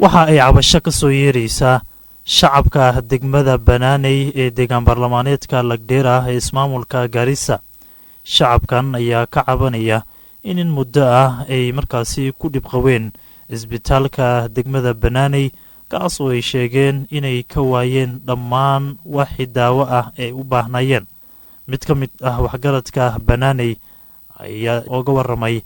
waxa ay cabasho ka soo yeeraysaa shacabka degmada Banaaney ee deegaan baarlamaaneedka Lagdheera ee ismaamulka Garissa. Shacabkan ayaa ka cabanaya in muddo ah ay markaasi ku dhib qabeen isbitaalka degmada Banaaney kaas oo ay sheegeen inay ka waayeen dhammaan wixii daawo ah ee u baahnayeen. mid ka mid ah waxgaradka Banaaney ayaa uga waramay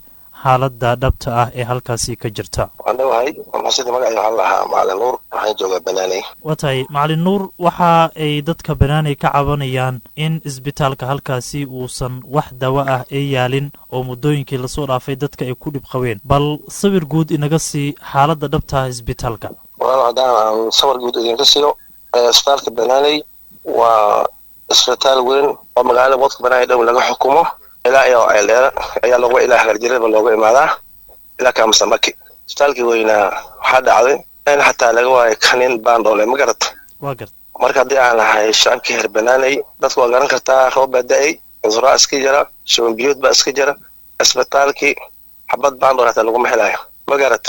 xaaladda dhabta ah ee halkaasi ka jirta. Wanahay maxaa magaca waxa la ahaa Macalin Nuur waxaan joogaa Banaaney. Watay Macalin Nuur waxa ay dadka Banaaney ka cabanayaan in isbitaalka halkaasi uusan wax daawo ah ay yaalin oo muddooyinkii la soo dhaafay dadka ay ku dhib qabeen. Bal sawir guud inaga sii xaaladda dhabta ah isbitaalka. Hadaan sawir guud idinka siiyo isbitaalka Banaaney waa isbitaal weyn oo magaalada wadka Banaaney dhow laga xukumo ilaa iyo ayaa lagu ilaa harjirada looga imaadaa ilaa Kamsamaki. isbitaalkii weyna waxa dhacday in xataa laga waayo kanin baandole ma garad marka hadii aan lahay shacabkii reer Banaaney dadku waa garan kartaa roob badaay cudurro iska jira shuban biyood ba iska jira isbitaalkii xabad baandole hata lagu mahelayo ma garad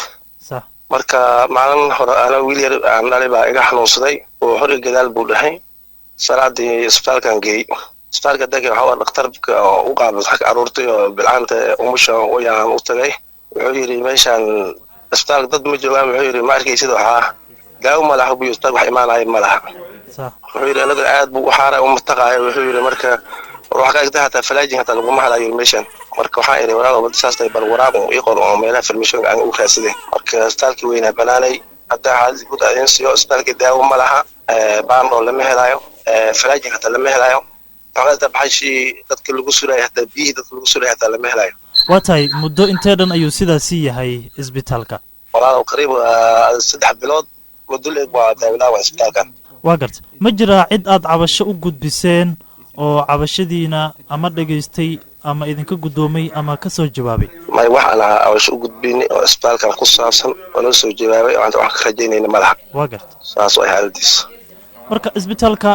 marka maalin hore ana wiil yar aan dhalay baa iga xanuunsaday oo hore gadaal buu dhahay salaadii isbitaalkan geey isbitaalka dadka waxa dhakhtarka u qaabilsan xaq aruurtay oo bilcaanta umusha oo yaan u tagay wuxuu yiri meeshan isbitaalka dad ma joogaan wuxuu yiri ma arkaysid waxa daawo ma laha buu isbitaalka wax imaanay ma laha wuxuu yiri anaga aad buu xaara u mataqaay wuxuu yiri marka ruux ka agta hata falaajin hata lagu mahalayo meeshan marka waxa yiri walaal oo saastay bal waraaq oo iqor oo meelaha farmishan aan u raadsaday marka isbitaalkii weyna Banaaney hadda xaalad guud ayaan siyo isbitaalka daawo ma laha baando lama helayo falaajin hata lama helayo هذا بحشي dadka lagu suray hata bihi dadka lagu suray hata lama helayo watay muddo intee dhan ayuu sidaasi yahay isbitaalka walaal qariib 3 bilood muddo leeg waa daawo isbitaalka waa gart ma jira cid aad cabasho u gudbiseen oo cabashadiina ama dhageystay ama idinka gudoomay ama ka soo jawaabay may wax ana cabasho u gudbinay oo isbitaalkan ku saabsan oo la soo jawaabay oo wax ka rajaynayna malaha waa gart saas oo xaaladiis marka isbitaalka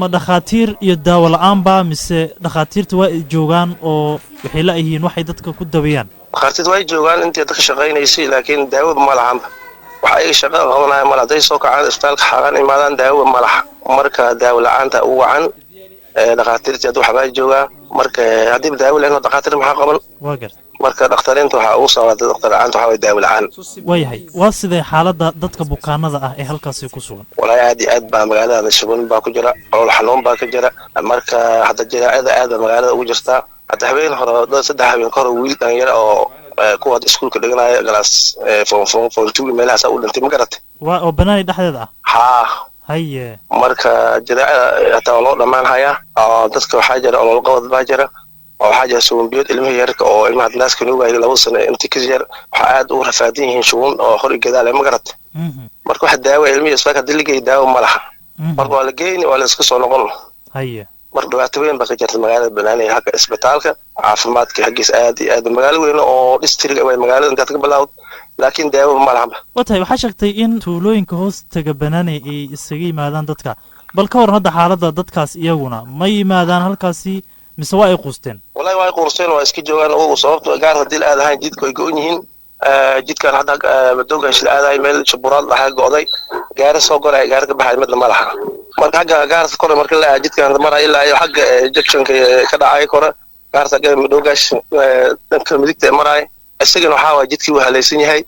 ma dhakhaatiir iyo daawo la'aan ba mise dhakhaatiirtu waa joogaan oo waxay la yihiin waxay dadka ku dabayaan dhakhaatiirtu way joogaan intii dadka shaqeynayay laakiin daawo ma lahan waxa ay shaqo qabanayaan ma lahaday soo kacaan isbitaalka xaqan imaadaan daawo ma laha marka daawo la'aanta u wacan dhakhaatiirtu waxba joogaa marka hadii daawo la'aan dhakhaatiir ma qaban waa gar marka dhakhtarintu waxa uu soo waday dhakhtar la'aanta waxa way daawo la'aan wayahay waa sidee xaaladda dadka bukaanada ah ee halkaas ku sugan walaal aad baa magaalada shuban baa ku jira oo xanuun baa ka jira marka hadda jiraacada aad magaalada ugu jirta hadda habeen hore 3 habeen hore wiil dhan yar oo kuwa iskuulka dhiganaya galaas form 2 meelahaas u dhintay ma garatay waa oo Banaaney dhexdeeda ah haye marka jiraacada hata loo dhamaan haya dadka waxa jira oo qabad baa jira oo xaja soo biyad ilmaha yarka oo ilmaha naaska nuugay 2 sano inta ka yar waxa aad u rafaadin yihiin shuban oo hor gadaal ma garatay marka waxa daawo ilmihiisa isbitaalka diligay daawo ma laha marka waa la geeyay waa la iska soo noqon haye marka dhibaato weyn baa ka jirta magaalada Banaaney halka isbitaalka caafimaadka hagiis aad magaalo weyn oo district way magaalada inta ka bilowd laakiin daawo ma laha watay waxa sheegtay in tuulooyinka hoostaga Banaaney ay isaga yimaadaan dadka bal ka war hadda xaaladda dadkaas iyaguna ma yimaadaan halkaasi mise waa ay qusteen wallahi waa ay qusteen waa iska joogaan oo sababtoo gaar hadii aad ahaan jidka ay go'on yihiin jidkan hadda madoogash la aaday meel shuburaad laha go'day gaar soo goray gaar ka baxay mid ma laha marka gaar kor marka la jidkan maray ilaa iyo xagga junction-ka ka dhacay kor gaarta madoogash dhanka midigta maray isagana waxa waa jidkii uu halaysan yahay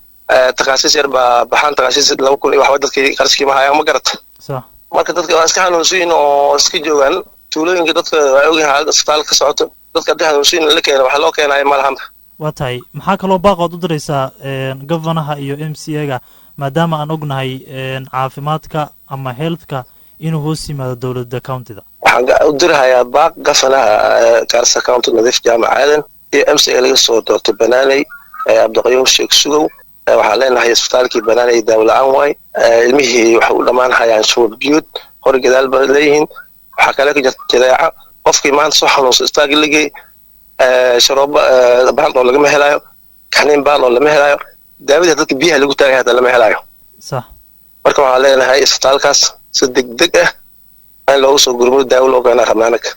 taqaasiis yar baa baxan taqaasiis 2,000 wax dadkii qarashkii ma hayaan ma garata sax marka dadka waa iska xanuunsan oo iska joogan tuulooyinka dadka waa ogahay isbitaalka ka socoto dadka xanuunsan la keenay wax loo keenay ma lahan watay maxaa kaloo baaqood u diraysaa governor iyo MCA-ga maadaama aan ognahay caafimaadka ama healthka inuu hoos yimaado dawladda county-da waxaan u dirayaa baaq governor Garissa County Nadiif Jaamac Aadan iyo MCA laga soo doortay Banaaney Abdiqayuum Sheekh Sugow waxaan leenahay isbitaalkii Banaaney daawo la'aan way ilmihii waxa u dhamaan hayaan shuban biyood hor gadaal baa leeyihiin waxa kale ka jirta jiraaca qofkii maanta soo xanuunsan isbitaalka ligay sharoob baan oo laga helayo kanin baan oo lama helayo daawada dadka biyaha lagu taagay hada lama helayo sax marka waxaan leenahay isbitaalkaas si degdeg ah in loo soo gurmado daawo loo keenaa rabnaanaka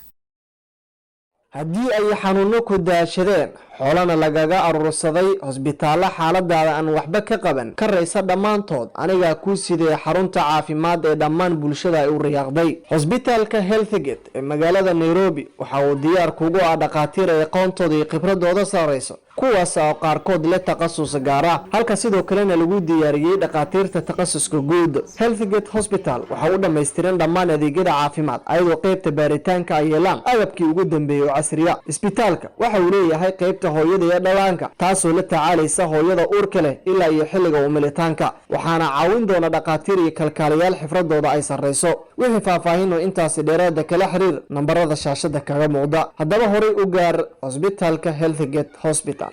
haddii ay xanuuno ku daashadeen xoolana lagaga urursaday hosbitaallo xaaladaada aan waxba ka qaban ka raysa dhammaantood anigaa kuu sidee xarunta caafimaad ee dhammaan bulshada ay u riyaaqday. hosbitaalka healthgate ee magaalada Nairobi waxa uu diyaar kugu ah dhaqaatiir ay aqoontooda iyo khibradooda sareyso kuwaas oo qaarkood leh takhasus gaar ah halka sidoo kalena lagu diyaariyay dhaqaatiirta takhasuska guud. healthgate hospital waxa uu dhameystiran dhammaan adeegyada caafimaad ayadoo qaybta baaritaanka ay yeelaan agabkii ugu dambeeyay oo casriya. isbitaalka waxa uu leeyahay qaybta hooyada iyo dhallaanka taasoo la tacaalaysa hooyada uurka leh ilaa iyo xilliga umilitaanka waxaana caawin doona dhaqaatiir iyo kalkaaliyaal xifradooda ay sareyso. wixii faahfaahin oo intaasi dheeraada kala xiriir nambarada shaashada kaga muuqda. haddaba horey u gaar hosbitaalka healthgate hospital.